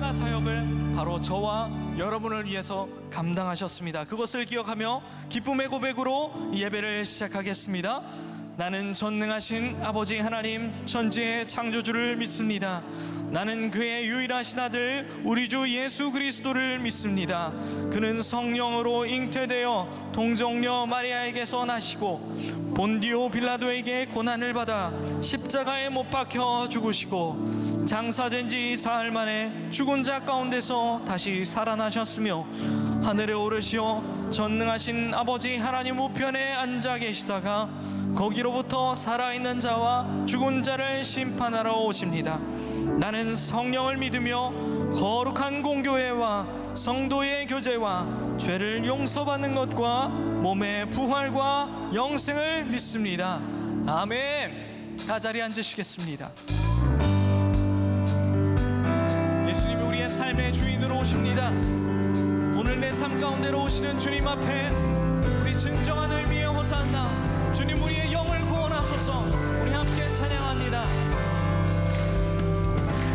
십자가 사역을 바로 저와 여러분을 위해서 감당하셨습니다. 그것을 기억하며 기쁨의 고백으로 예배를 시작하겠습니다. 나는 전능하신 아버지 하나님 천지의 창조주를 믿습니다. 나는 그의 유일하신 아들 우리 주 예수 그리스도를 믿습니다. 그는 성령으로 잉태되어 동정녀 마리아에게서 나시고 본디오 빌라도에게 고난을 받아 십자가에 못 박혀 죽으시고 장사된 지 사흘 만에 죽은 자 가운데서 다시 살아나셨으며 하늘에 오르시어 전능하신 아버지 하나님 우편에 앉아 계시다가 거기로부터 살아있는 자와 죽은 자를 심판하러 오십니다. 나는 성령을 믿으며 거룩한 공교회와 성도의 교제와 죄를 용서받는 것과 몸의 부활과 영생을 믿습니다. 아멘. 다 자리에 앉으시겠습니다. 예수님이 우리의 삶의 주인으로 오십니다. 오늘 내 삶 가운데로 오시는 주님 앞에 우리 진정한 의미의 호산나, 주님 우리의 영을 구원하소서. 우리 함께 찬양합니다.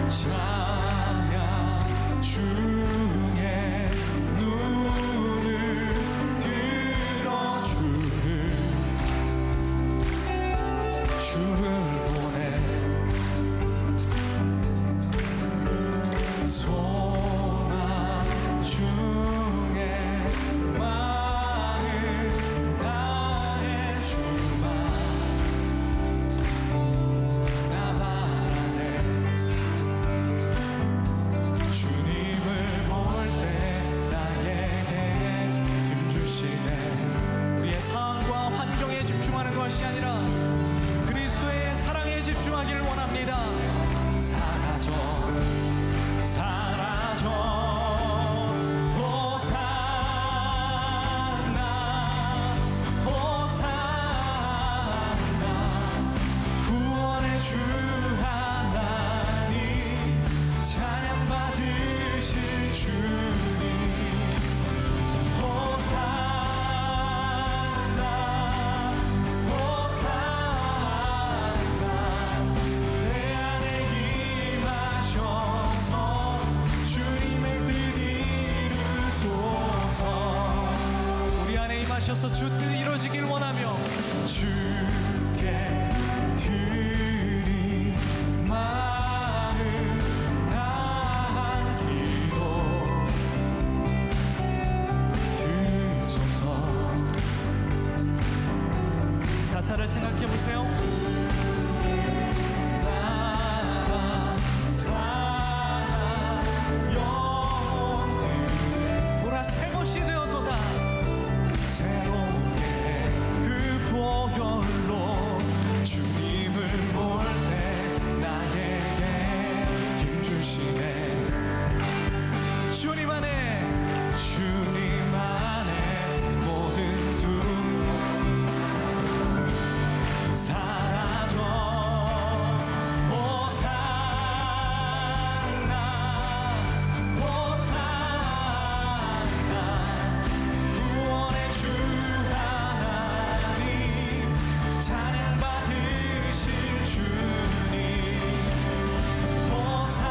찬양 중에 눈을 들어 주를 보내 소망 중에 마음 다해 주마 나 바라네. 주님을 볼 때 나에게 힘 주시네. 우리의 상황과 환경에 집중하는 것이 아니라 그리스도의 사랑에 집중하기를 원합니다. 사라져 사라져 호산나 호산나 구원의 주 하나님 찬양 받으실 주님 호산나 호산나 내 안에 임하셔서 주님의 뜻 이루소서. 우리 안에 임하셔서 주 뜻 이루어지길 원하며 주께 드린 마음 다한 기도 드소서. 가사를 생각해 보세요. 나라 사랑 영혼들 보라 새 것이 되어도다. 새롭게 그 보혈로 주님을 볼 때 나에게 힘 주시네. 주님 안에 모든 두려움 사라져 호산나 호산나 구원의 주 하나님 찬양 받으실 주님 호산.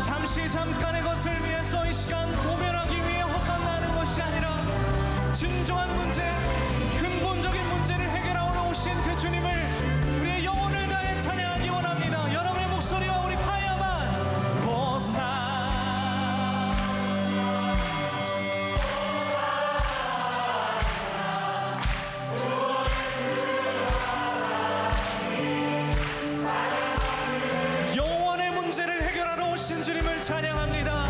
잠시 잠깐의 것을 위해서 이 시간 고별하기 위해 호산나는 것이 아니라 진정한 문제, 근본적인 문제를 해결하러 오신 그 주님을 우리의 영혼을 다해 찬양하기 원합니다. 여러분의 목소리와 우리 과야만 호산 영혼의 문제를 해결하러 오신 주님을 찬양합니다.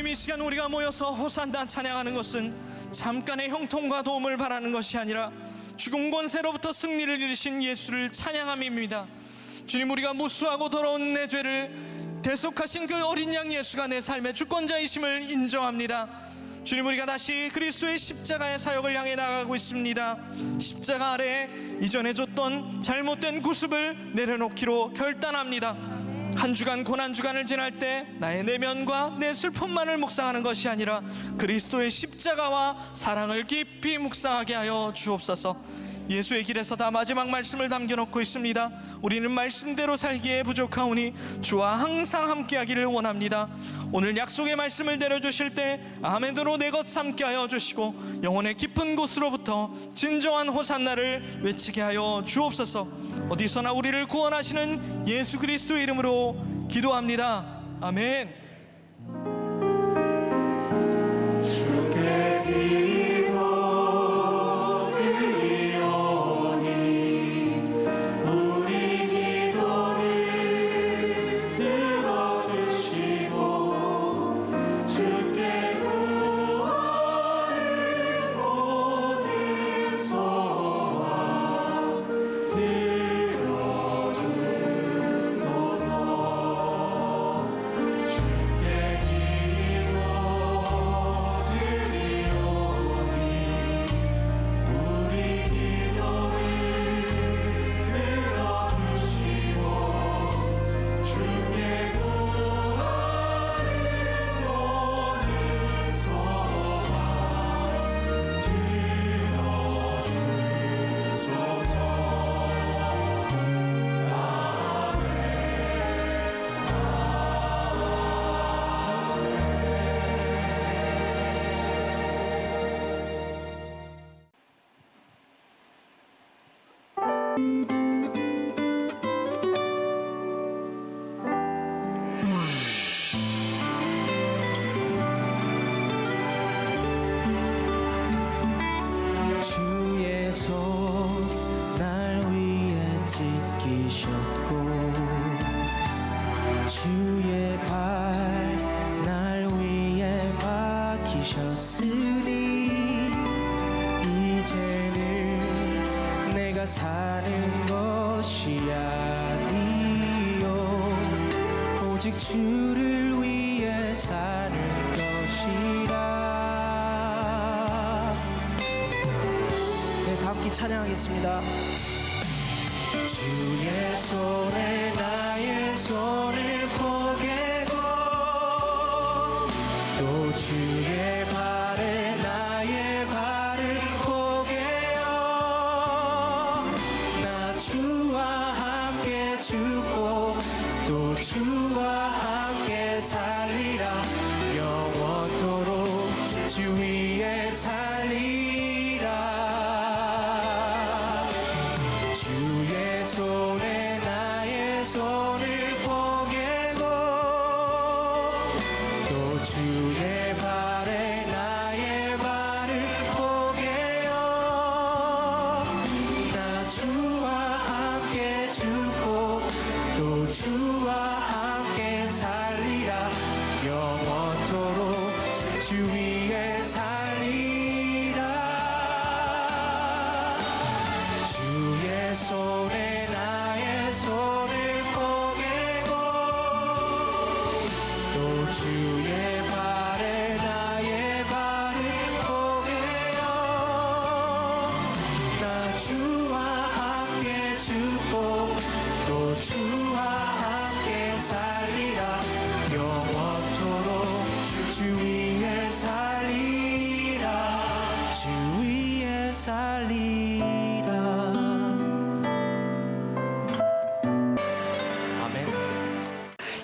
이 시간 우리가 모여서 호산나 찬양하는 것은 잠깐의 형통과 도움을 바라는 것이 아니라 죽음 권세로부터 승리를 이루신 예수를 찬양함입니다. 주님, 우리가 무수하고 더러운 내 죄를 대속하신 그 어린 양 예수가 내 삶의 주권자이심을 인정합니다. 주님, 우리가 다시 그리스도의 십자가의 사역을 향해 나가고 있습니다. 십자가 아래 이전에 줬던 잘못된 구습을 내려놓기로 결단합니다. 한 주간 고난주간을 지날 때 나의 내면과 내 슬픔만을 묵상하는 것이 아니라 그리스도의 십자가와 사랑을 깊이 묵상하게 하여 주옵소서. 예수의 길에서 다 마지막 말씀을 남겨놓고 있습니다. 우리는 말씀대로 살기에 부족하오니 주와 항상 함께하기를 원합니다. 오늘 약속의 말씀을 내려주실 때 아멘으로 내 것 삼게 하여 주시고 영혼의 깊은 곳으로부터 진정한 호산나를 외치게 하여 주옵소서. 어디서나 우리를 구원하시는 예수 그리스도의 이름으로 기도합니다. 아멘. 사는 것이 아니요 오직 주를 위해 사는 것이라. 네, 다 함께 찬양하겠습니다. 주의 손에 나의 손을 포개고 또 주의 발에 나의 발을 포개어 나 주와 함께 죽고 또 주와 함께 살리라. 영원토록 주 위에 살리라. 주의 손에 나의 손을 포개고 또 주의 발에 나의 발을 포개어 나 주와 함께 죽고 또 주와 함께 살리라. 영원토록 주 위에 살리라. 주의 손에 나의 손을 포개고 또 주의 발에 나의 발을 포개어 나 주와 함께 죽고 또 주와 함께 살리라. 영원토록 주 위에 살리라. 주 위에 살리라. 아멘.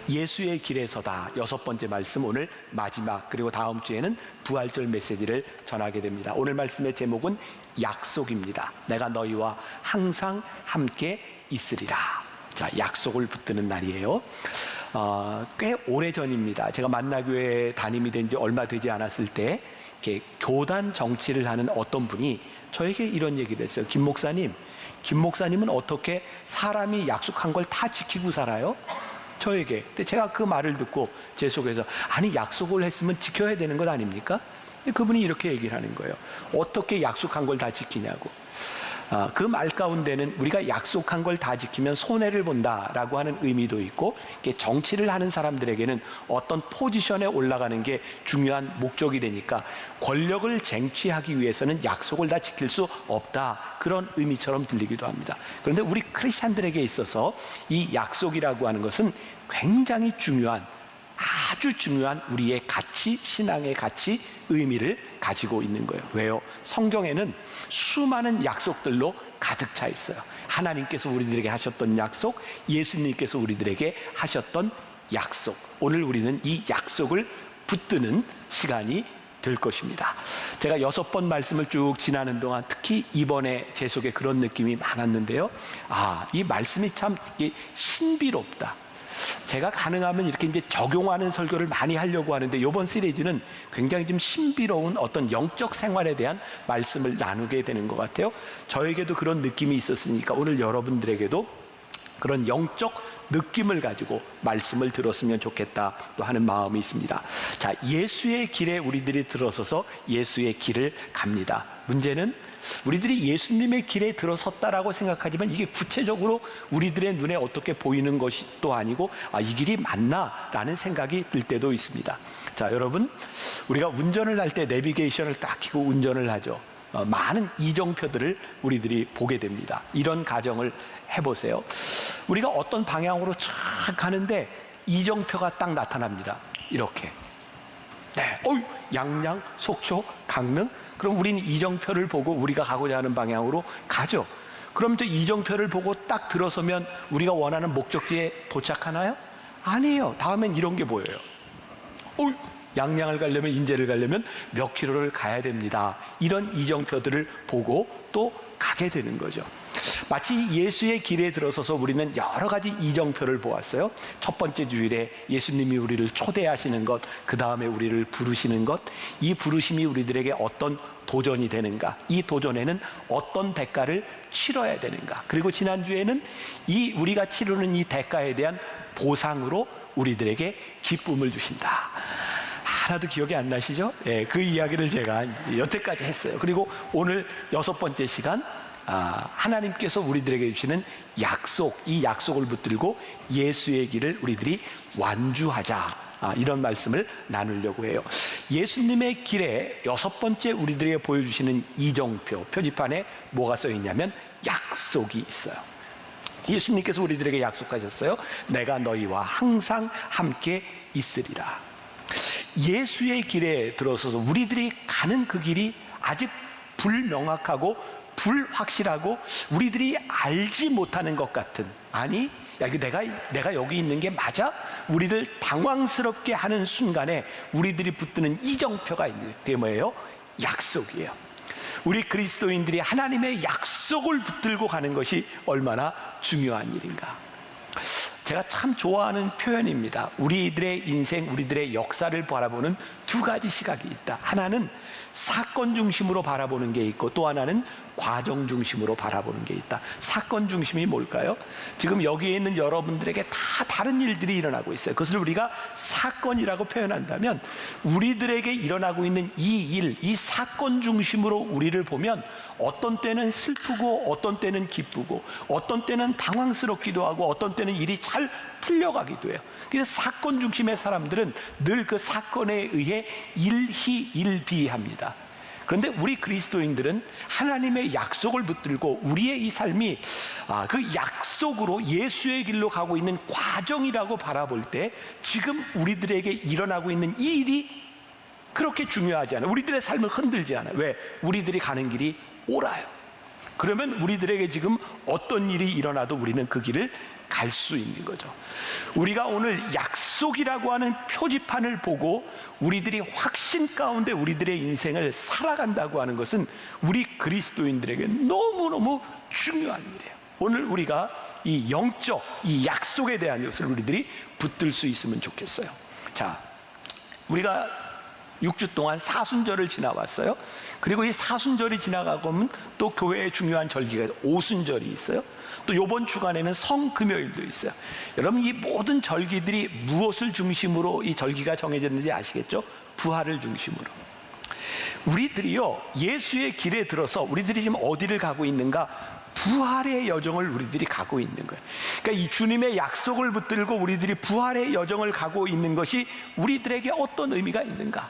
예수의 길에서다. 6번째 말씀, 오늘 마지막, 그리고 다음 주에는 부활절 메시지를 전하게 됩니다. 오늘 말씀의 제목은 약속입니다. 내가 너희와 항상 함께 있으리라. 자, 약속을 붙드는 날이에요. 꽤 오래전입니다. 제가 만나교회 담임이 된 지 얼마 되지 않았을 때 이렇게 교단 정치를 하는 어떤 분이 저에게 이런 얘기를 했어요. 김 목사님은 어떻게 사람이 약속한 걸 다 지키고 살아요? 저에게. 근데 제가 그 말을 듣고 제 속에서 아니 약속을 했으면 지켜야 되는 것 아닙니까? 근데 그분이 이렇게 얘기를 하는 거예요. 어떻게 약속한 걸 다 지키냐고. 그 말 가운데는 우리가 약속한 걸 다 지키면 손해를 본다라고 하는 의미도 있고, 정치를 하는 사람들에게는 어떤 포지션에 올라가는 게 중요한 목적이 되니까 권력을 쟁취하기 위해서는 약속을 다 지킬 수 없다, 그런 의미처럼 들리기도 합니다. 그런데 우리 크리스찬들에게 있어서 이 약속이라고 하는 것은 굉장히 중요한, 아주 중요한 우리의 가치, 신앙의 가치, 의미를 가지고 있는 거예요. 왜요? 성경에는 수많은 약속들로 가득 차 있어요. 하나님께서 우리들에게 하셨던 약속, 예수님께서 우리들에게 하셨던 약속. 오늘 우리는 이 약속을 붙드는 시간이 될 것입니다. 제가 6번 말씀을 쭉 지나는 동안 특히 이번에 제 속에 그런 느낌이 많았는데요. 이 말씀이 참 신비롭다. 제가 가능하면 이렇게 이제 적용하는 설교를 많이 하려고 하는데, 이번 시리즈는 굉장히 좀 신비로운 어떤 영적 생활에 대한 말씀을 나누게 되는 것 같아요. 저에게도 그런 느낌이 있었으니까 오늘 여러분들에게도 그런 영적 느낌을 가지고 말씀을 들었으면 좋겠다 또 하는 마음이 있습니다. 자, 예수의 길에 우리들이 들어서서 예수의 길을 갑니다. 문제는 우리들이 예수님의 길에 들어섰다라고 생각하지만 이게 구체적으로 우리들의 눈에 어떻게 보이는 것이 또 아니고, 이 길이 맞나라는 생각이 들 때도 있습니다. 자, 여러분, 우리가 운전을 할 때 내비게이션을 딱 켜고 운전을 하죠. 많은 이정표들을 우리들이 보게 됩니다. 이런 가정을 해보세요. 우리가 어떤 방향으로 쫙 가는데 이정표가 딱 나타납니다. 이렇게. 네, 양양, 속초, 강릉. 그럼 우리는 이정표를 보고 우리가 가고자 하는 방향으로 가죠. 그럼 저 이정표를 보고 딱 들어서면 우리가 원하는 목적지에 도착하나요? 아니에요. 다음엔 이런 게 보여요. 양양을 가려면, 인제를 가려면 몇 킬로를 가야 됩니다. 이런 이정표들을 보고 또 가게 되는 거죠. 마치 예수의 길에 들어서서 우리는 여러 가지 이정표를 보았어요. 첫 번째 주일에 예수님이 우리를 초대하시는 것, 그 다음에 우리를 부르시는 것, 이 부르심이 우리들에게 어떤 도전이 되는가, 이 도전에는 어떤 대가를 치러야 되는가, 그리고 지난주에는 이 우리가 치르는 이 대가에 대한 보상으로 우리들에게 기쁨을 주신다. 하나도 기억이 안 나시죠? 그 이야기를 제가 여태까지 했어요. 그리고 오늘 6번째 시간, 하나님께서 우리들에게 주시는 약속, 이 약속을 붙들고 예수의 길을 우리들이 완주하자, 이런 말씀을 나누려고 해요. 예수님의 길에 6번째 우리들에게 보여주시는 이정표, 표지판에 뭐가 써 있냐면 약속이 있어요. 예수님께서 우리들에게 약속하셨어요. 내가 너희와 항상 함께 있으리라. 예수의 길에 들어서서 우리들이 가는 그 길이 아직 불명확하고 불확실하고 우리들이 알지 못하는 것 같은, 아니 내가 여기 있는 게 맞아? 우리를 당황스럽게 하는 순간에 우리들이 붙드는 이정표가 있는, 그게 뭐예요? 약속이에요. 우리 그리스도인들이 하나님의 약속을 붙들고 가는 것이 얼마나 중요한 일인가. 제가 참 좋아하는 표현입니다. 우리들의 인생, 우리들의 역사를 바라보는 두 가지 시각이 있다. 하나는 사건 중심으로 바라보는 게 있고, 또 하나는 과정 중심으로 바라보는 게 있다. 사건 중심이 뭘까요? 지금 여기에 있는 여러분들에게 다 다른 일들이 일어나고 있어요. 그것을 우리가 사건이라고 표현한다면, 우리들에게 일어나고 있는 이 일, 이 사건 중심으로 우리를 보면 어떤 때는 슬프고 어떤 때는 기쁘고 어떤 때는 당황스럽기도 하고 어떤 때는 일이 잘 풀려가기도 해요. 그래서 사건 중심의 사람들은 늘 그 사건에 의해 일희일비합니다. 그런데 우리 그리스도인들은 하나님의 약속을 붙들고 우리의 이 삶이 그 약속으로 예수의 길로 가고 있는 과정이라고 바라볼 때, 지금 우리들에게 일어나고 있는 이 일이 그렇게 중요하지 않아요. 우리들의 삶을 흔들지 않아요. 왜? 우리들이 가는 길이 옳아요. 그러면 우리들에게 지금 어떤 일이 일어나도 우리는 그 길을 갈 수 있는 거죠. 우리가 오늘 약속이라고 하는 표지판을 보고 우리들이 확신 가운데 우리들의 인생을 살아간다고 하는 것은 우리 그리스도인들에게 너무너무 중요한 일이에요. 오늘 우리가 이 영적, 이 약속에 대한 것을 우리들이 붙들 수 있으면 좋겠어요. 자, 우리가 6주 동안 사순절을 지나왔어요. 그리고 이 사순절이 지나가고 보면 또 교회의 중요한 절기가 오순절이 있어요. 또 이번 주간에는 성금요일도 있어요. 여러분, 이 모든 절기들이 무엇을 중심으로 이 절기가 정해졌는지 아시겠죠? 부활을 중심으로. 우리들이요, 예수의 길에 들어서 우리들이 지금 어디를 가고 있는가? 부활의 여정을 우리들이 가고 있는 거예요. 그러니까 이 주님의 약속을 붙들고 우리들이 부활의 여정을 가고 있는 것이 우리들에게 어떤 의미가 있는가?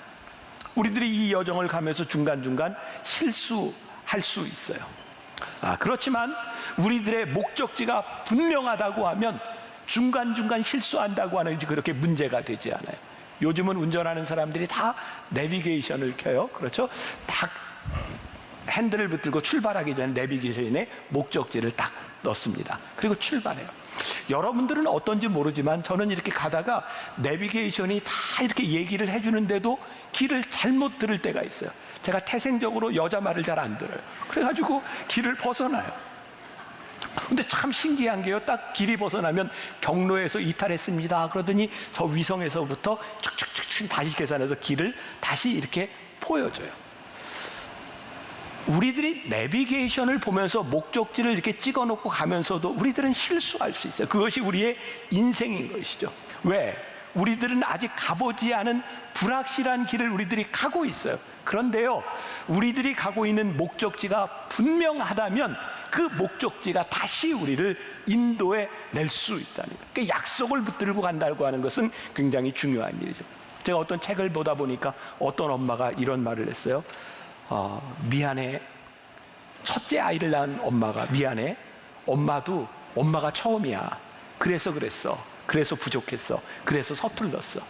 우리들이 이 여정을 가면서 중간중간 실수할 수 있어요. 그렇지만 우리들의 목적지가 분명하다고 하면 중간중간 실수한다고 하는 게 그렇게 문제가 되지 않아요. 요즘은 운전하는 사람들이 다 내비게이션을 켜요. 그렇죠? 딱 핸들을 붙들고 출발하기 전에 내비게이션에 목적지를 딱 넣습니다. 그리고 출발해요. 여러분들은 어떤지 모르지만 저는 이렇게 가다가 내비게이션이 다 이렇게 얘기를 해주는데도 길을 잘못 들을 때가 있어요. 제가 태생적으로 여자 말을 잘 안 들어요. 그래가지고 길을 벗어나요. 근데 참 신기한 게요, 딱 길이 벗어나면 경로에서 이탈했습니다 그러더니 저 위성에서부터 쭉쭉쭉 다시 계산해서 길을 다시 이렇게 보여줘요. 우리들이 내비게이션을 보면서 목적지를 이렇게 찍어놓고 가면서도 우리들은 실수할 수 있어요. 그것이 우리의 인생인 것이죠. 왜? 우리들은 아직 가보지 않은 불확실한 길을 우리들이 가고 있어요. 그런데요, 우리들이 가고 있는 목적지가 분명하다면 그 목적지가 다시 우리를 인도해 낼 수 있다는 거예요. 그러니까 약속을 붙들고 간다고 하는 것은 굉장히 중요한 일이죠. 제가 어떤 책을 보다 보니까 어떤 엄마가 이런 말을 했어요. 미안해. 첫째 아이를 낳은 엄마가 미안해. 엄마도 엄마가 처음이야. 그래서 그랬어. 그래서 부족했어. 그래서 서툴렀어.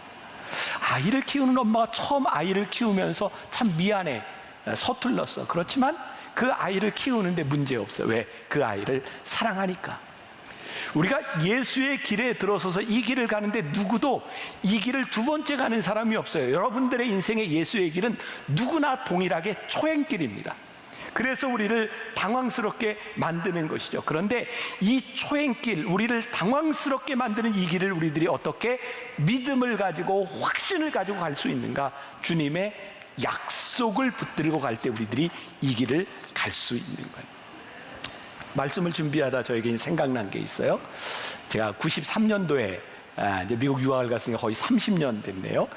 아이를 키우는 엄마가 처음 아이를 키우면서 참 미안해. 서툴렀어. 그렇지만 그 아이를 키우는데 문제 없어요. 왜? 그 아이를 사랑하니까. 우리가 예수의 길에 들어서서 이 길을 가는데 누구도 이 길을 두 번째 가는 사람이 없어요. 여러분들의 인생의 예수의 길은 누구나 동일하게 초행길입니다. 그래서 우리를 당황스럽게 만드는 것이죠. 그런데 이 초행길, 우리를 당황스럽게 만드는 이 길을 우리들이 어떻게 믿음을 가지고 확신을 가지고 갈 수 있는가? 주님의 약속을 붙들고 갈 때 우리들이 이 길을 갈 수 있는 거예요. 말씀을 준비하다 저에게 생각난 게 있어요. 제가 93년도에 이제 미국 유학을 갔으니까 거의 30년 됐네요.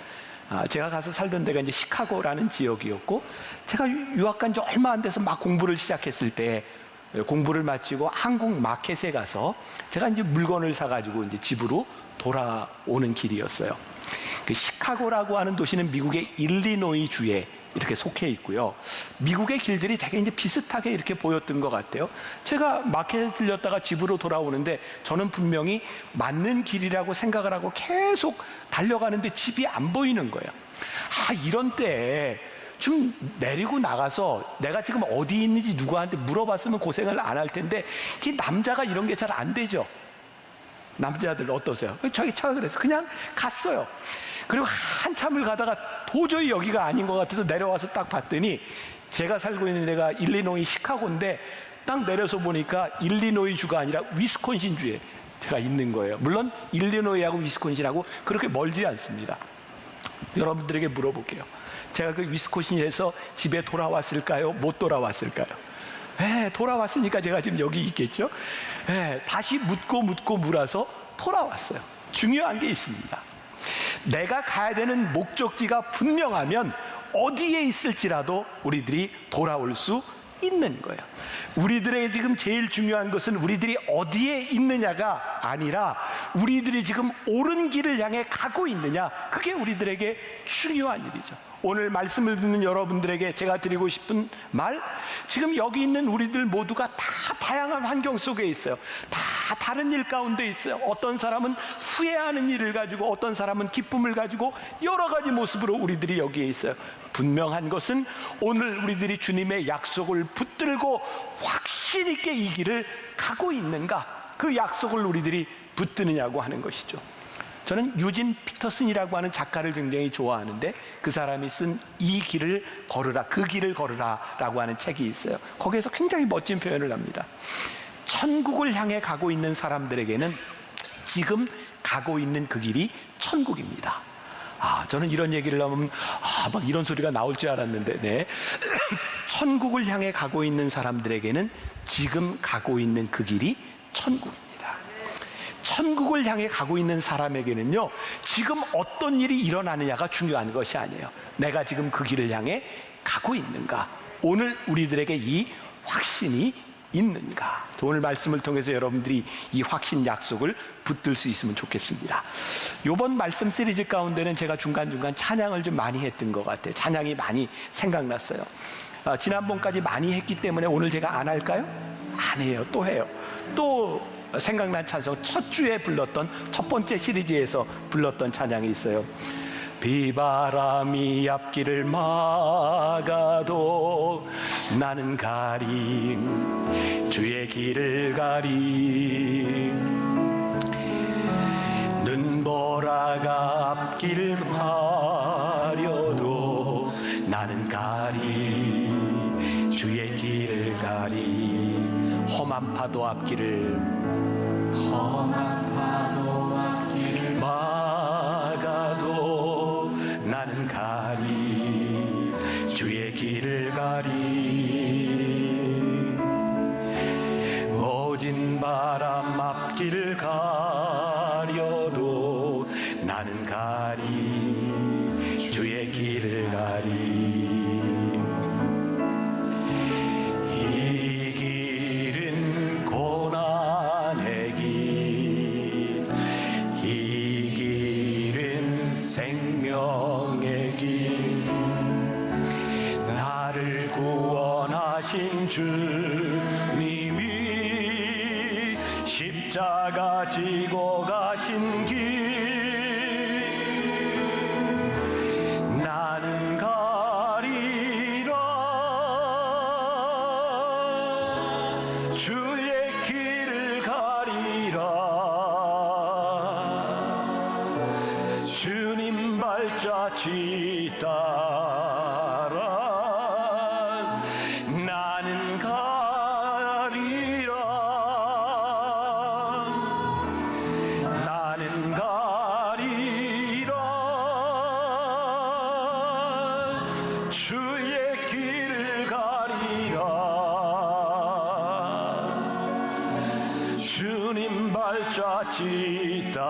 제가 가서 살던 데가 이제 시카고라는 지역이었고, 제가 유학 간 지 얼마 안 돼서 막 공부를 시작했을 때 공부를 마치고 한국 마켓에 가서 제가 이제 물건을 사가지고 이제 집으로 돌아오는 길이었어요. 그 시카고라고 하는 도시는 미국의 일리노이 주에 이렇게 속해 있고요. 미국의 길들이 되게 이제 비슷하게 이렇게 보였던 것 같아요. 제가 마켓에 들렸다가 집으로 돌아오는데 저는 분명히 맞는 길이라고 생각을 하고 계속 달려가는데 집이 안 보이는 거예요. 이런 때에 좀 내리고 나가서 내가 지금 어디 있는지 누구한테 물어봤으면 고생을 안 할 텐데, 이 남자가 이런 게 잘 안 되죠. 남자들 어떠세요? 저희 차가 그래서 그냥 갔어요. 그리고 한참을 가다가 도저히 여기가 아닌 것 같아서 내려와서 딱 봤더니 제가 살고 있는 데가 일리노이 시카고인데 딱 내려서 보니까 일리노이 주가 아니라 위스콘신 주에 제가 있는 거예요. 물론 일리노이하고 위스콘신하고 그렇게 멀지 않습니다. 여러분들에게 물어볼게요. 제가 그 위스콘신에서 집에 돌아왔을까요? 못 돌아왔을까요? 돌아왔으니까 제가 지금 여기 있겠죠? 다시 묻고 물어서 돌아왔어요. 중요한 게 있습니다. 내가 가야 되는 목적지가 분명하면 어디에 있을지라도 우리들이 돌아올 수 있는 거예요. 우리들의 지금 제일 중요한 것은 우리들이 어디에 있느냐가 아니라 우리들이 지금 옳은 길을 향해 가고 있느냐, 그게 우리들에게 중요한 일이죠. 오늘 말씀을 듣는 여러분들에게 제가 드리고 싶은 말, 지금 여기 있는 우리들 모두가 다 다양한 환경 속에 있어요. 다 다른 일 가운데 있어요. 어떤 사람은 후회하는 일을 가지고, 어떤 사람은 기쁨을 가지고, 여러 가지 모습으로 우리들이 여기에 있어요. 분명한 것은 오늘 우리들이 주님의 약속을 붙들고 확신 있게 이 길을 가고 있는가, 그 약속을 우리들이 붙드느냐고 하는 것이죠. 저는 유진 피터슨이라고 하는 작가를 굉장히 좋아하는데, 그 사람이 쓴 이 길을 걸으라, 그 길을 걸으라 라고 하는 책이 있어요. 거기에서 굉장히 멋진 표현을 합니다. 천국을 향해 가고 있는 사람들에게는 지금 가고 있는 그 길이 천국입니다. 저는 이런 얘기를 하면 막 이런 소리가 나올 줄 알았는데, 네. 천국을 향해 가고 있는 사람들에게는 지금 가고 있는 그 길이 천국입니다. 천국을 향해 가고 있는 사람에게는요, 지금 어떤 일이 일어나느냐가 중요한 것이 아니에요. 내가 지금 그 길을 향해 가고 있는가? 오늘 우리들에게 이 확신이 있는가? 오늘 말씀을 통해서 여러분들이 이 확신 약속을 붙들 수 있으면 좋겠습니다. 이번 말씀 시리즈 가운데는 제가 중간중간 찬양을 좀 많이 했던 것 같아요. 찬양이 많이 생각났어요. 지난번까지 많이 했기 때문에 오늘 제가 안 할까요? 안 해요. 또 해요. 또 생각난 찬송, 첫 주에 불렀던 첫 번째 시리즈에서 불렀던 찬양이 있어요. 비바람이 앞길을 막아도 나는 가림, 주의 길을 가림. 눈보라가 앞길을 가려도 나는 가림, 주의 길을 가림. 험한 파도 앞길을 막아도 나는 가리, 주의 길을 가리. 모진 바람 앞길을 가려도 나는 가리, 주의 길을 가리. 이 길은 고난의 길, 이 길은 생명의 길. 나를 구원하신 주님이 십자가 지고 가신 길. 나는 가리라, 주의 길을 가리라. 주님 발자취 따라 나는 가리라. 나는 가리라. 주의 길을 가리라. 주님 발자취 따라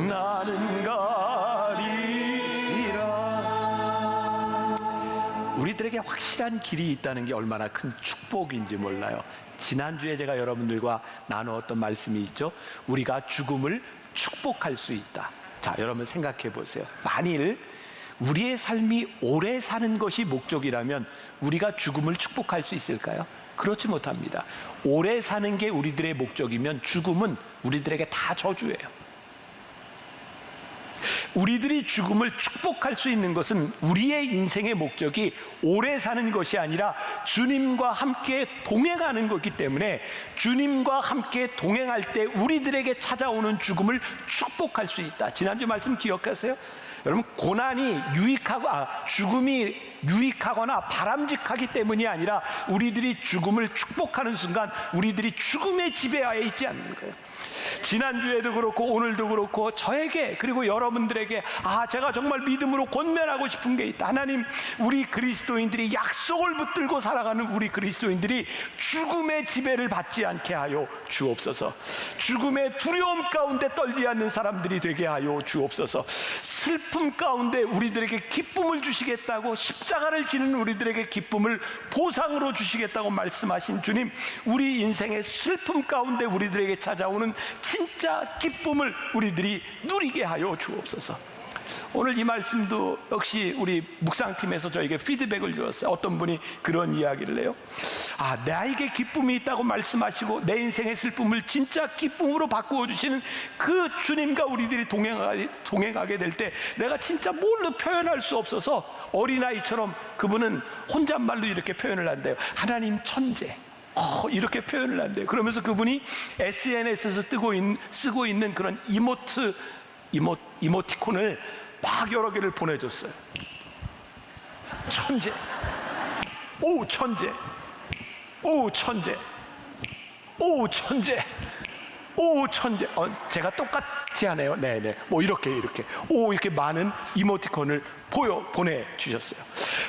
나는 가리라. 우리들에게 확실한 길이 있다는 게 얼마나 큰 축복인지 몰라요. 지난주에 제가 여러분들과 나누었던 말씀이 있죠. 우리가 죽음을 축복할 수 있다. 자, 여러분 생각해 보세요. 만일 우리의 삶이 오래 사는 것이 목적이라면 우리가 죽음을 축복할 수 있을까요? 그렇지 못합니다. 오래 사는 게 우리들의 목적이면 죽음은 우리들에게 다 저주예요. 우리들이 죽음을 축복할 수 있는 것은 우리의 인생의 목적이 오래 사는 것이 아니라 주님과 함께 동행하는 것이기 때문에 주님과 함께 동행할 때 우리들에게 찾아오는 죽음을 축복할 수 있다. 지난주 말씀 기억하세요? 여러분, 고난이 죽음이 유익하거나 바람직하기 때문이 아니라 우리들이 죽음을 축복하는 순간 우리들이 죽음의 지배하에 있지 않는 거예요. 지난주에도 그렇고 오늘도 그렇고 저에게 그리고 여러분들에게 제가 정말 믿음으로 권면하고 싶은 게 있다. 하나님, 우리 그리스도인들이 약속을 붙들고 살아가는 우리 그리스도인들이 죽음의 지배를 받지 않게 하여 주옵소서. 죽음의 두려움 가운데 떨지 않는 사람들이 되게 하여 주옵소서. 슬픔 가운데 우리들에게 기쁨을 주시겠다고, 십자가를 지는 우리들에게 기쁨을 보상으로 주시겠다고 말씀하신 주님, 우리 인생의 슬픔 가운데 우리들에게 찾아오는 진짜 기쁨을 우리들이 누리게 하여 주옵소서. 오늘 이 말씀도 역시 우리 묵상팀에서 저에게 피드백을 주었어요. 어떤 분이 그런 이야기를 해요. 나에게 기쁨이 있다고 말씀하시고 내 인생의 슬픔을 진짜 기쁨으로 바꾸어 주시는 그 주님과 우리들이 동행하게 될 때 내가 진짜 뭘로 표현할 수 없어서 어린아이처럼 그분은 혼잣말로 이렇게 표현을 한대요. 하나님 천재, 이렇게 표현을 한대요. 그러면서 그분이 SNS에서 쓰고 있는 그런 이모티콘을 막 여러 개를 보내줬어요. 천재, 오 천재, 오 천재, 오 천재, 오 천재, 제가 똑같이 하네요. 네네, 뭐 이렇게 이렇게 많은 이모티콘을 보내주셨어요.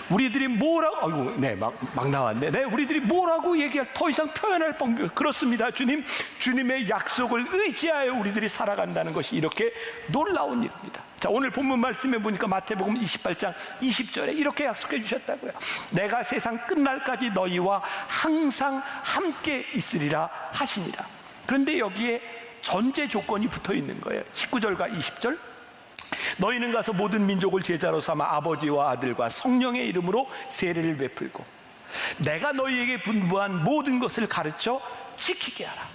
우리들이 뭐라고, 아이고, 네, 막 나왔네. 네, 우리들이 뭐라고 얘기할, 더 이상 표현할 방법, 그렇습니다. 주님의 약속을 의지하여 우리들이 살아간다는 것이 이렇게 놀라운 일입니다. 자, 오늘 본문 말씀에 보니까 마태복음 28장 20절에 이렇게 약속해 주셨다고요. 내가 세상 끝날까지 너희와 항상 함께 있으리라 하시니라. 그런데 여기에 전제 조건이 붙어 있는 거예요. 19절과 20절. 너희는 가서 모든 민족을 제자로 삼아 아버지와 아들과 성령의 이름으로 세례를 베풀고 내가 너희에게 분부한 모든 것을 가르쳐 지키게 하라.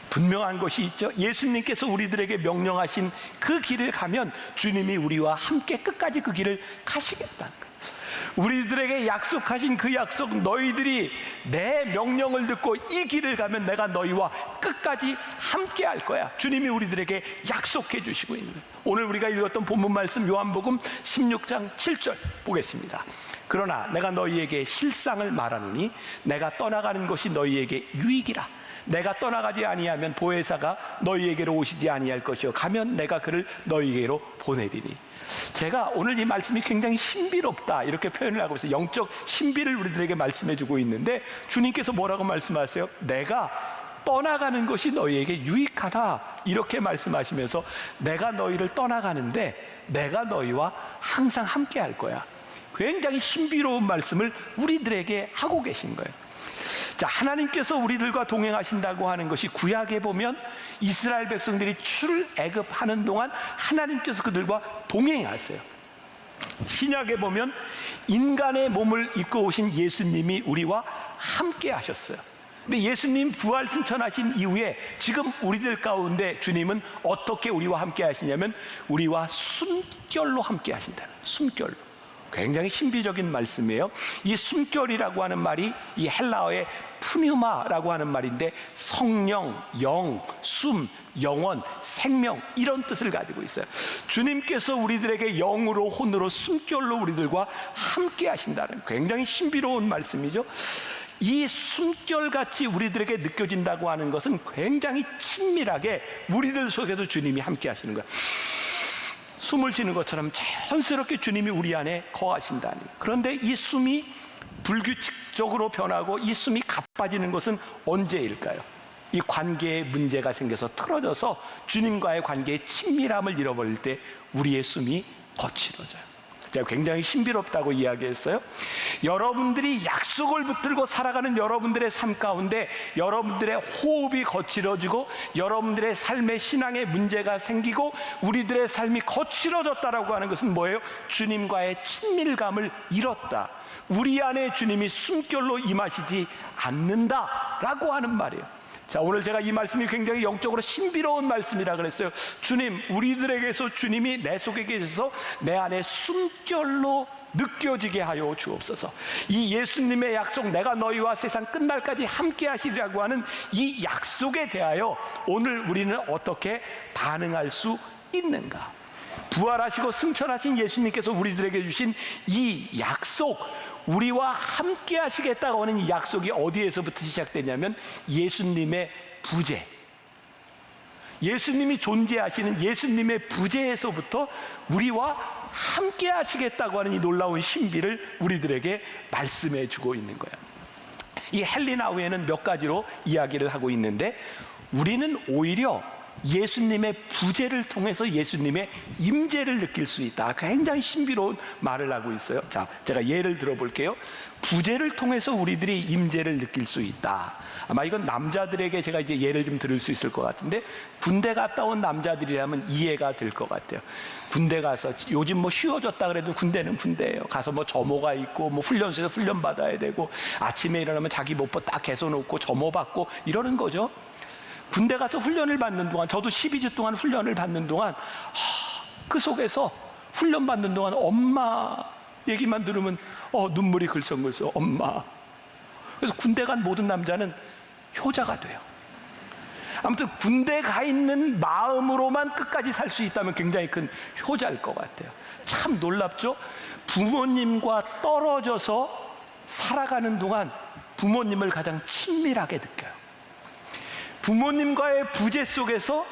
분명한 것이 있죠. 예수님께서 우리들에게 명령하신 그 길을 가면 주님이 우리와 함께 끝까지 그 길을 가시겠다는 거예요. 우리들에게 약속하신 그 약속, 너희들이 내 명령을 듣고 이 길을 가면 내가 너희와 끝까지 함께 할 거야. 주님이 우리들에게 약속해 주시고 있는 거예요. 오늘 우리가 읽었던 본문 말씀 요한복음 16장 7절 보겠습니다. 그러나 내가 너희에게 실상을 말하노니 내가 떠나가는 것이 너희에게 유익이라. 내가 떠나가지 아니하면 보혜사가 너희에게로 오시지 아니할 것이요 가면 내가 그를 너희에게로 보내리니. 제가 오늘 이 말씀이 굉장히 신비롭다 이렇게 표현을 하고 있어요. 영적 신비를 우리들에게 말씀해 주고 있는데 주님께서 뭐라고 말씀하세요? 내가 떠나가는 것이 너희에게 유익하다 이렇게 말씀하시면서 내가 너희를 떠나가는데 내가 너희와 항상 함께 할 거야. 굉장히 신비로운 말씀을 우리들에게 하고 계신 거예요. 자, 하나님께서 우리들과 동행하신다고 하는 것이 구약에 보면 이스라엘 백성들이 출애굽하는 동안 하나님께서 그들과 동행하세요. 신약에 보면 인간의 몸을 입고 오신 예수님이 우리와 함께 하셨어요. 근데 예수님 부활 승천하신 이후에 지금 우리들 가운데 주님은 어떻게 우리와 함께 하시냐면 우리와 숨결로 함께 하신다는, 숨결로. 굉장히 신비적인 말씀이에요. 이 숨결이라고 하는 말이 이 헬라어의 푸뉴마라고 하는 말인데 성령, 영, 숨, 영원, 생명 이런 뜻을 가지고 있어요. 주님께서 우리들에게 영으로, 혼으로, 숨결로 우리들과 함께 하신다는 굉장히 신비로운 말씀이죠. 이 숨결같이 우리들에게 느껴진다고 하는 것은 굉장히 친밀하게 우리들 속에도 주님이 함께 하시는 거예요. 숨을 쉬는 것처럼 자연스럽게 주님이 우리 안에 거하신다니. 그런데 이 숨이 불규칙적으로 변하고 이 숨이 가빠지는 것은 언제일까요? 이 관계에 문제가 생겨서 틀어져서 주님과의 관계의 친밀함을 잃어버릴 때 우리의 숨이 거칠어져요. 제가 굉장히 신비롭다고 이야기했어요. 여러분들이 약속을 붙들고 살아가는 여러분들의 삶 가운데 여러분들의 호흡이 거칠어지고 여러분들의 삶의 신앙에 문제가 생기고 우리들의 삶이 거칠어졌다라고 하는 것은 뭐예요? 주님과의 친밀감을 잃었다. 우리 안에 주님이 숨결로 임하시지 않는다라고 하는 말이에요. 자, 오늘 제가 이 말씀이 굉장히 영적으로 신비로운 말씀이라 그랬어요. 주님, 우리들에게서 주님이 내 속에 계셔서 내 안에 숨결로 느껴지게 하여 주옵소서. 이 예수님의 약속, 내가 너희와 세상 끝날까지 함께 하시리라고 하는 이 약속에 대하여 오늘 우리는 어떻게 반응할 수 있는가? 부활하시고 승천하신 예수님께서 우리들에게 주신 이 약속, 우리와 함께 하시겠다고 하는 이 약속이 어디에서부터 시작되냐면 예수님의 부재, 예수님이 존재하시는 예수님의 부재에서부터 우리와 함께 하시겠다고 하는 이 놀라운 신비를 우리들에게 말씀해 주고 있는 거예요. 이 헬리나우에는 몇 가지로 이야기를 하고 있는데 우리는 오히려 예수님의 부재를 통해서 예수님의 임재를 느낄 수 있다. 굉장히 신비로운 말을 하고 있어요. 자, 제가 예를 들어볼게요. 부재를 통해서 우리들이 임재를 느낄 수 있다. 아마 이건 남자들에게 제가 이제 예를 좀 들을 수 있을 것 같은데 군대 갔다 온 남자들이라면 이해가 될 것 같아요. 군대 가서 요즘 뭐 쉬워졌다 그래도 군대는 군대예요. 가서 뭐 점호가 있고 뭐 훈련소에서 훈련 받아야 되고 아침에 일어나면 자기 목포 딱 개서놓고 점호 받고 이러는 거죠. 군대 가서 훈련을 받는 동안, 저도 12주 동안 훈련을 받는 동안 그 속에서 훈련 받는 동안 엄마 얘기만 들으면 눈물이 글썽글썽. 엄마. 그래서 군대 간 모든 남자는 효자가 돼요. 아무튼 군대 가 있는 마음으로만 끝까지 살 수 있다면 굉장히 큰 효자일 것 같아요. 참 놀랍죠? 부모님과 떨어져서 살아가는 동안 부모님을 가장 친밀하게 느껴요. 부모님과의 부재 속에서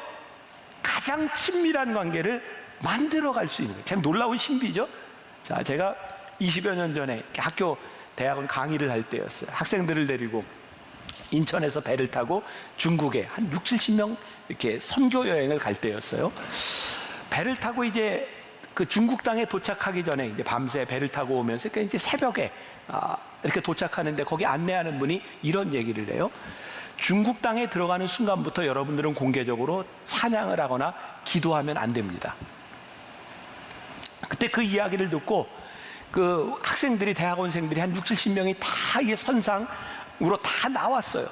가장 친밀한 관계를 만들어갈 수 있는 거예요. 참 놀라운 신비죠. 자, 제가 20여 년 전에 학교 대학원 강의를 할 때였어요. 학생들을 데리고 인천에서 배를 타고 중국에 한 60, 70명 이렇게 선교 여행을 갈 때였어요. 배를 타고 이제 그 중국 땅에 도착하기 전에 이제 밤새 배를 타고 오면서 그러니까 이제 새벽에 이렇게 도착하는데 거기 안내하는 분이 이런 얘기를 해요. 중국 땅에 들어가는 순간부터 여러분들은 공개적으로 찬양을 하거나 기도하면 안 됩니다. 그때 그 이야기를 듣고 그 학생들이, 대학원생들이 한 60, 70명이 다 이게 선상으로 다 나왔어요.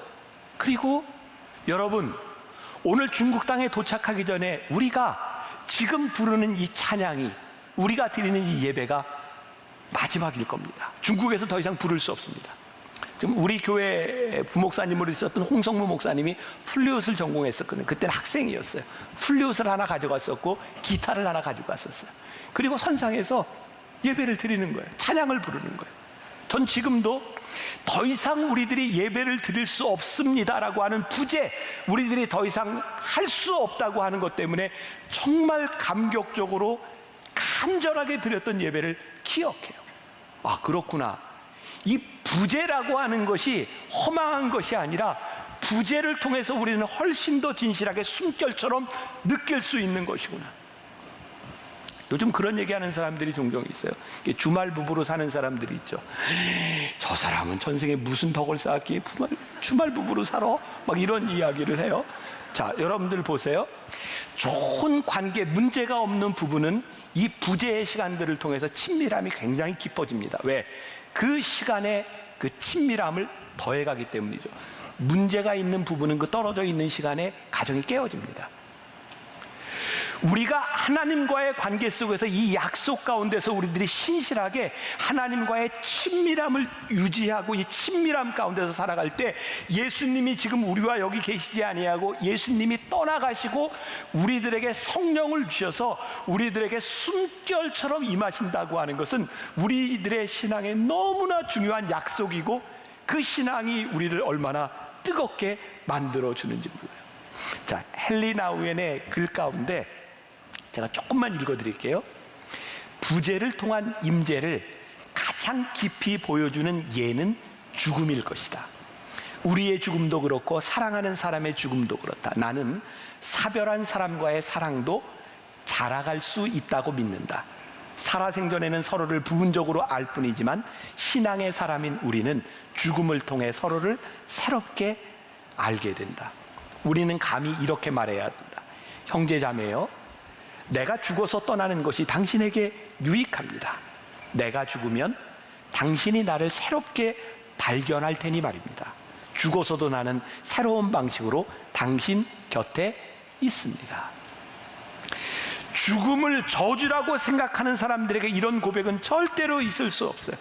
그리고 여러분, 오늘 중국 땅에 도착하기 전에 우리가 지금 부르는 이 찬양이, 우리가 드리는 이 예배가 마지막일 겁니다. 중국에서 더 이상 부를 수 없습니다. 지금 우리 교회 부목사님으로 있었던 홍성무 목사님이 플룻을 전공했었거든요. 그때는 학생이었어요. 플룻을 하나 가져갔었고 기타를 하나 가지고 갔었어요. 그리고 선상에서 예배를 드리는 거예요. 찬양을 부르는 거예요. 전 지금도 더 이상 우리들이 예배를 드릴 수 없습니다라고 하는 부재, 우리들이 더 이상 할 수 없다고 하는 것 때문에 정말 감격적으로 간절하게 드렸던 예배를 기억해요. 아, 그렇구나. 이 부재라고 하는 것이 허망한 것이 아니라 부재를 통해서 우리는 훨씬 더 진실하게 숨결처럼 느낄 수 있는 것이구나. 요즘 그런 얘기하는 사람들이 종종 있어요. 주말 부부로 사는 사람들이 있죠. 저 사람은 전생에 무슨 덕을 쌓았기에 주말 부부로 살아? 막 이런 이야기를 해요. 자, 여러분들 보세요. 좋은 관계, 문제가 없는 부부는 이 부재의 시간들을 통해서 친밀함이 굉장히 깊어집니다. 왜? 그 시간에 그 친밀함을 더해가기 때문이죠. 문제가 있는 부부는 그 떨어져 있는 시간에 가정이 깨어집니다. 우리가 하나님과의 관계 속에서 이 약속 가운데서 우리들이 신실하게 하나님과의 친밀함을 유지하고 이 친밀함 가운데서 살아갈 때 예수님이 지금 우리와 여기 계시지 아니하고 예수님이 떠나가시고 우리들에게 성령을 주셔서 우리들에게 숨결처럼 임하신다고 하는 것은 우리들의 신앙에 너무나 중요한 약속이고 그 신앙이 우리를 얼마나 뜨겁게 만들어주는지 몰라요. 자, 헨리 나우엔의 글 가운데 제가 조금만 읽어드릴게요. 부재를 통한 임재를 가장 깊이 보여주는 예는 죽음일 것이다. 우리의 죽음도 그렇고 사랑하는 사람의 죽음도 그렇다. 나는 사별한 사람과의 사랑도 자라갈 수 있다고 믿는다. 살아생전에는 서로를 부분적으로 알 뿐이지만 신앙의 사람인 우리는 죽음을 통해 서로를 새롭게 알게 된다. 우리는 감히 이렇게 말해야 한다. 형제자매여, 내가 죽어서 떠나는 것이 당신에게 유익합니다. 내가 죽으면 당신이 나를 새롭게 발견할 테니 말입니다. 죽어서도 나는 새로운 방식으로 당신 곁에 있습니다. 죽음을 저주라고 생각하는 사람들에게 이런 고백은 절대로 있을 수 없어요.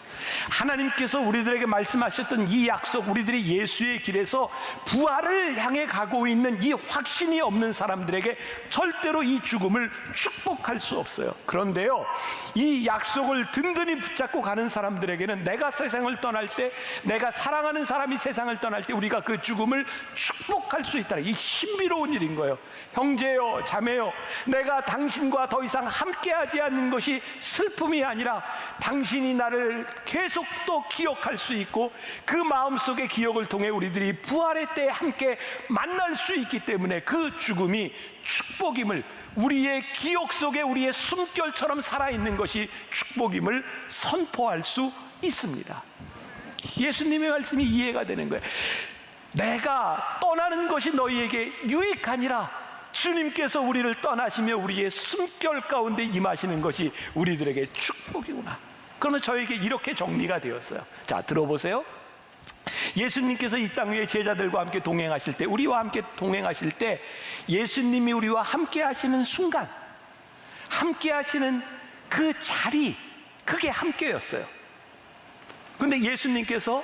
하나님께서 우리들에게 말씀하셨던 이 약속, 우리들이 예수의 길에서 부활을 향해 가고 있는 이 확신이 없는 사람들에게 절대로 이 죽음을 축복할 수 없어요. 그런데요, 이 약속을 든든히 붙잡고 가는 사람들에게는 내가 세상을 떠날 때, 내가 사랑하는 사람이 세상을 떠날 때 우리가 그 죽음을 축복할 수 있다는 이 신비로운 일인 거예요. 형제요, 자매요, 내가 당신과 더 이상 함께하지 않는 것이 슬픔이 아니라 당신이 나를 계속 또 기억할 수 있고 그 마음속의 기억을 통해 우리들이 부활의 때에 함께 만날 수 있기 때문에 그 죽음이 축복임을, 우리의 기억 속에 우리의 숨결처럼 살아있는 것이 축복임을 선포할 수 있습니다. 예수님의 말씀이 이해가 되는 거예요. 내가 떠나는 것이 너희에게 유익하니라. 주님께서 우리를 떠나시며 우리의 숨결 가운데 임하시는 것이 우리들에게 축복이구나. 그러면 저에게 이렇게 정리가 되었어요. 자, 들어보세요. 예수님께서 이 땅 위에 제자들과 함께 동행하실 때, 우리와 함께 동행하실 때 예수님이 우리와 함께 하시는 순간, 함께 하시는 그 자리, 그게 함께였어요. 그런데 예수님께서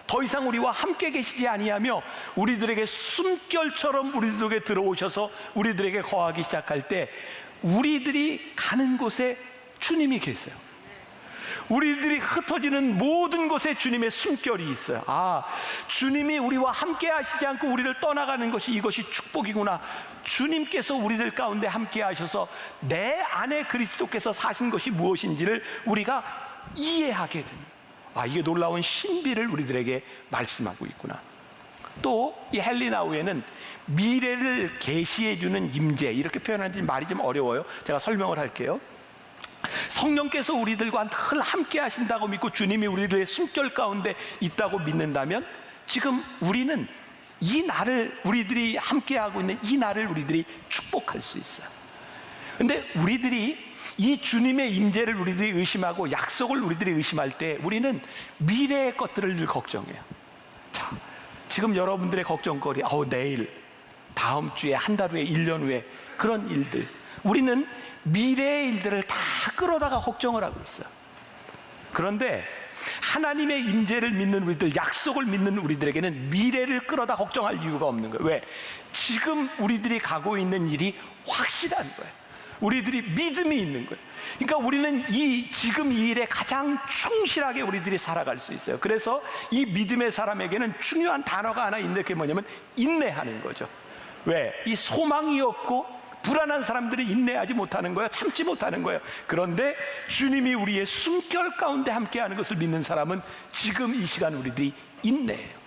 더 이상 우리와 함께 계시지 아니하며 우리들에게 숨결처럼 우리 속에 들어오셔서 우리들에게 거하기 시작할 때 우리들이 가는 곳에 주님이 계세요. 우리들이 흩어지는 모든 곳에 주님의 숨결이 있어요. 아, 주님이 우리와 함께 하시지 않고 우리를 떠나가는 것이 이것이 축복이구나. 주님께서 우리들 가운데 함께 하셔서 내 안에 그리스도께서 사신 것이 무엇인지를 우리가 이해하게 됩니다. 아, 이게 놀라운 신비를 우리들에게 말씀하고 있구나. 또 이 헬리나우에는 미래를 계시해 주는 임재, 이렇게 표현하는지 말이 좀 어려워요. 제가 설명을 할게요. 성령께서 우리들과 늘 함께 하신다고 믿고 주님이 우리들의 숨결 가운데 있다고 믿는다면 지금 우리는 이 날을, 우리들이 함께하고 있는 이 날을 우리들이 축복할 수 있어요. 근데 우리들이 이 주님의 임재를 우리들이 의심하고 약속을 우리들이 의심할 때 우리는 미래의 것들을 늘 걱정해요. 자, 지금 여러분들의 걱정거리, 내일, 다음 주에, 한 달 후에, 1년 후에 그런 일들, 우리는 미래의 일들을 다 끌어다가 걱정을 하고 있어요. 그런데 하나님의 임재를 믿는 우리들, 약속을 믿는 우리들에게는 미래를 끌어다 걱정할 이유가 없는 거예요. 왜? 지금 우리들이 가고 있는 일이 확실한 거예요. 우리들이 믿음이 있는 거예요. 그러니까 우리는 지금 이 일에 가장 충실하게 우리들이 살아갈 수 있어요. 그래서 이 믿음의 사람에게는 중요한 단어가 하나 있는데 그게 뭐냐면 인내하는 거죠. 왜? 이 소망이 없고 불안한 사람들이 인내하지 못하는 거예요. 참지 못하는 거예요. 그런데 주님이 우리의 숨결 가운데 함께하는 것을 믿는 사람은 지금 이 시간 우리들이 인내해요.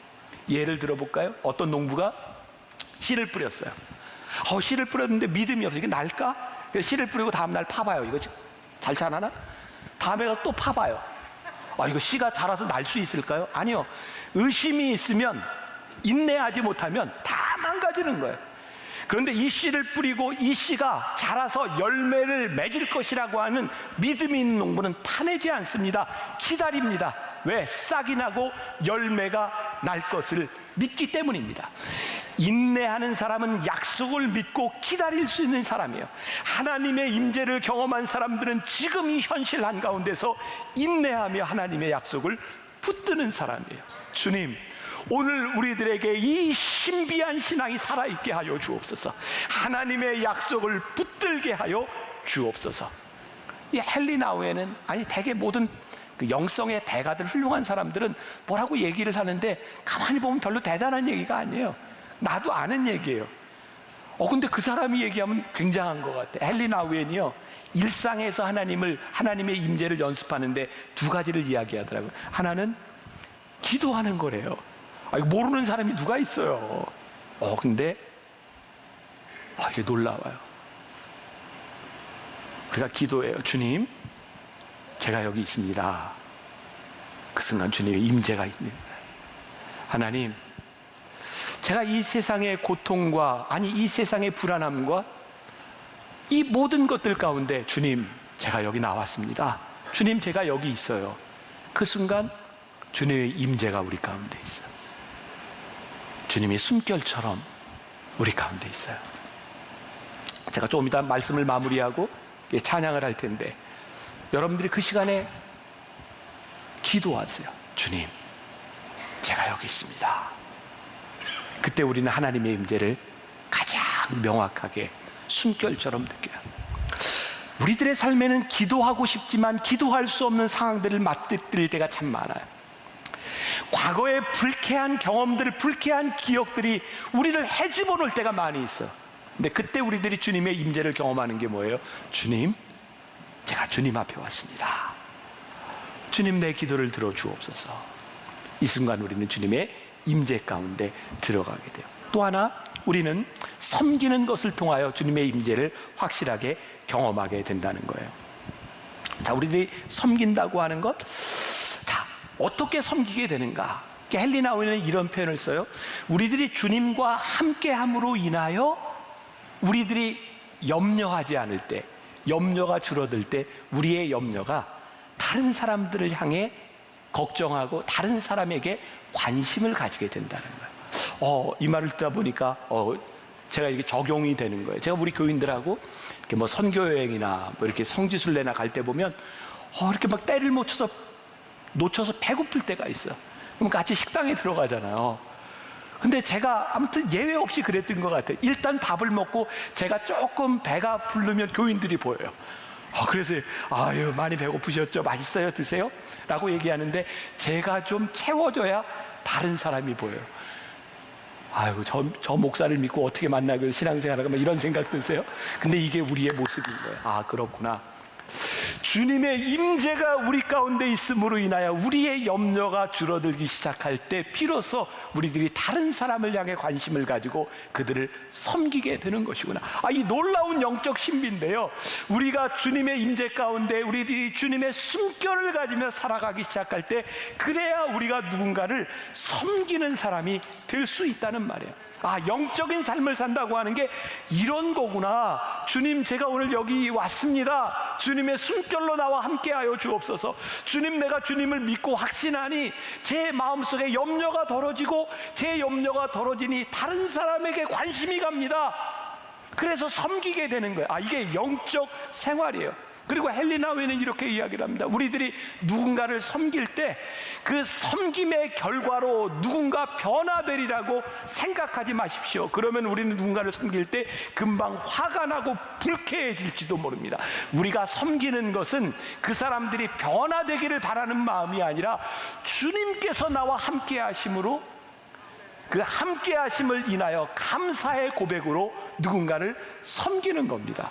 예를 들어볼까요? 어떤 농부가 씨를 뿌렸어요. 씨를 뿌렸는데 믿음이 없어요. 이게 날까? 그래서 씨를 뿌리고 다음날 파봐요. 이거 잘 자라나? 다음에 또 파봐요. 이거 씨가 자라서 날 수 있을까요? 아니요. 의심이 있으면, 인내하지 못하면 다 망가지는 거예요. 그런데 이 씨를 뿌리고 이 씨가 자라서 열매를 맺을 것이라고 하는 믿음이 있는 농부는 파내지 않습니다. 기다립니다. 왜? 싹이 나고 열매가 날 것을 믿기 때문입니다. 인내하는 사람은 약속을 믿고 기다릴 수 있는 사람이에요. 하나님의 임재를 경험한 사람들은 지금 이 현실 한가운데서 인내하며 하나님의 약속을 붙드는 사람이에요. 주님, 오늘 우리들에게 이 신비한 신앙이 살아있게 하여 주옵소서. 하나님의 약속을 붙들게 하여 주옵소서. 이 헬리나우에는, 대개 모든 그 영성의 대가들, 훌륭한 사람들은 뭐라고 얘기를 하는데 가만히 보면 별로 대단한 얘기가 아니에요. 나도 아는 얘기예요. 근데 그 사람이 얘기하면 굉장한 것 같아. 헬리나우엔이요, 일상에서 하나님의 임재를 연습하는데 두 가지를 이야기하더라고요. 하나는 기도하는 거래요. 이거 모르는 사람이 누가 있어요. 근데 이게 놀라워요. 우리가 기도해요. 주님, 제가 여기 있습니다. 그 순간 주님의 임재가 있는 거예요. 하나님, 제가 이 세상의 고통과, 이 세상의 불안함과 이 모든 것들 가운데 주님, 제가 여기 나왔습니다. 주님, 제가 여기 있어요. 그 순간 주님의 임재가 우리 가운데 있어요. 주님이 숨결처럼 우리 가운데 있어요. 제가 조금 이따 말씀을 마무리하고 찬양을 할 텐데 여러분들이 그 시간에 기도하세요. 주님, 제가 여기 있습니다. 그때 우리는 하나님의 임재를 가장 명확하게 숨결처럼 느껴요. 우리들의 삶에는 기도하고 싶지만 기도할 수 없는 상황들을 맞닥뜨릴 때가 참 많아요. 과거의 불쾌한 경험들, 불쾌한 기억들이 우리를 헤집어 놓을 때가 많이 있어. 근데 그때 우리들이 주님의 임재를 경험하는 게 뭐예요? 주님, 제가 주님 앞에 왔습니다. 주님, 내 기도를 들어주옵소서. 이 순간 우리는 주님의 임재 가운데 들어가게 돼요. 또 하나, 우리는 섬기는 것을 통하여 주님의 임재를 확실하게 경험하게 된다는 거예요. 자, 우리들이 섬긴다고 하는 것, 어떻게 섬기게 되는가? 헬리나우에는 이런 표현을 써요. 우리들이 주님과 함께함으로 인하여 우리들이 염려하지 않을 때, 염려가 줄어들 때 우리의 염려가 다른 사람들을 향해 걱정하고 다른 사람에게 관심을 가지게 된다는 거예요. 이 말을 듣다 보니까 제가 이게 적용이 되는 거예요. 제가 우리 교인들하고 이렇게 뭐 선교 여행이나 뭐 이렇게 성지순례나 갈 때 보면 이렇게 막 때를 놓쳐서 배고플 때가 있어요. 그럼 같이 식당에 들어가잖아요. 근데 제가 아무튼 예외 없이 그랬던 것 같아요. 일단 밥을 먹고 제가 조금 배가 부르면 교인들이 보여요. 그래서 아유 많이 배고프셨죠? 맛있어요? 드세요? 라고 얘기하는데 제가 좀 채워줘야 다른 사람이 보여요. 아유 저 목사를 믿고 어떻게 만나고 신앙생활을 하면 이런 생각 드세요? 근데 이게 우리의 모습인 거예요. 아 그렇구나. 주님의 임재가 우리 가운데 있음으로 인하여 우리의 염려가 줄어들기 시작할 때 비로소 우리들이 다른 사람을 향해 관심을 가지고 그들을 섬기게 되는 것이구나. 이 놀라운 영적 신비인데요, 우리가 주님의 임재 가운데 우리들이 주님의 숨결을 가지며 살아가기 시작할 때 그래야 우리가 누군가를 섬기는 사람이 될 수 있다는 말이에요. 영적인 삶을 산다고 하는 게 이런 거구나. 주님, 제가 오늘 여기 왔습니다. 주님의 숨결로 나와 함께하여 주옵소서. 주님, 내가 주님을 믿고 확신하니 제 마음속에 염려가 덜어지고 제 염려가 덜어지니 다른 사람에게 관심이 갑니다. 그래서 섬기게 되는 거예요. 이게 영적 생활이에요. 그리고 헬리나 웨는 이렇게 이야기를 합니다. 우리들이 누군가를 섬길 때 그 섬김의 결과로 누군가 변화되리라고 생각하지 마십시오. 그러면 우리는 누군가를 섬길 때 금방 화가 나고 불쾌해질지도 모릅니다. 우리가 섬기는 것은 그 사람들이 변화되기를 바라는 마음이 아니라 주님께서 나와 함께 하심으로 그 함께 하심을 인하여 감사의 고백으로 누군가를 섬기는 겁니다.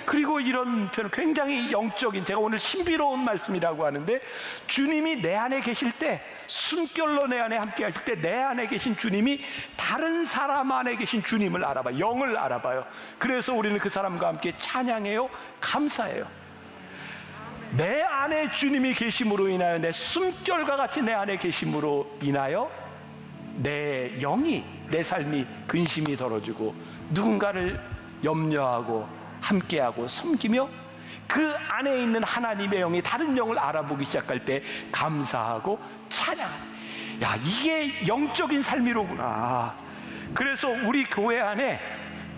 그리고 이런 표현 굉장히 영적인, 제가 오늘 신비로운 말씀이라고 하는데, 주님이 내 안에 계실 때, 숨결로 내 안에 함께 하실 때 내 안에 계신 주님이 다른 사람 안에 계신 주님을 알아봐요. 영을 알아봐요. 그래서 우리는 그 사람과 함께 찬양해요, 감사해요. 내 안에 주님이 계심으로 인하여, 내 숨결과 같이 내 안에 계심으로 인하여 내 영이, 내 삶이 근심이 덜어지고 누군가를 염려하고 함께하고 섬기며 그 안에 있는 하나님의 영이 다른 영을 알아보기 시작할 때 감사하고 찬양. 이게 영적인 삶이로구나. 그래서 우리 교회 안에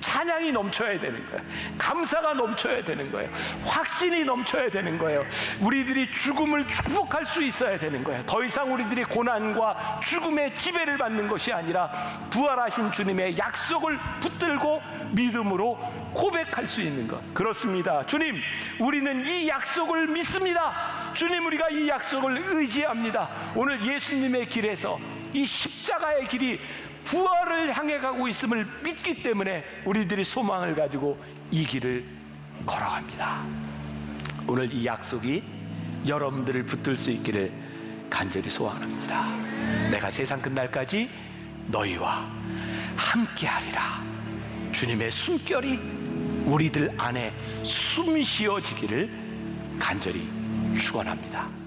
찬양이 넘쳐야 되는 거예요. 감사가 넘쳐야 되는 거예요. 확신이 넘쳐야 되는 거예요. 우리들이 죽음을 축복할 수 있어야 되는 거예요. 더 이상 우리들이 고난과 죽음의 지배를 받는 것이 아니라 부활하신 주님의 약속을 붙들고 믿음으로 고백할 수 있는 것. 그렇습니다. 주님, 우리는 이 약속을 믿습니다. 주님, 우리가 이 약속을 의지합니다. 오늘 예수님의 길에서 이 십자가의 길이 부활을 향해 가고 있음을 믿기 때문에 우리들이 소망을 가지고 이 길을 걸어갑니다. 오늘 이 약속이 여러분들을 붙들 수 있기를 간절히 소원합니다. 내가 세상 끝날까지 너희와 함께하리라. 주님의 숨결이 우리들 안에 숨쉬어지기를 간절히 축원합니다.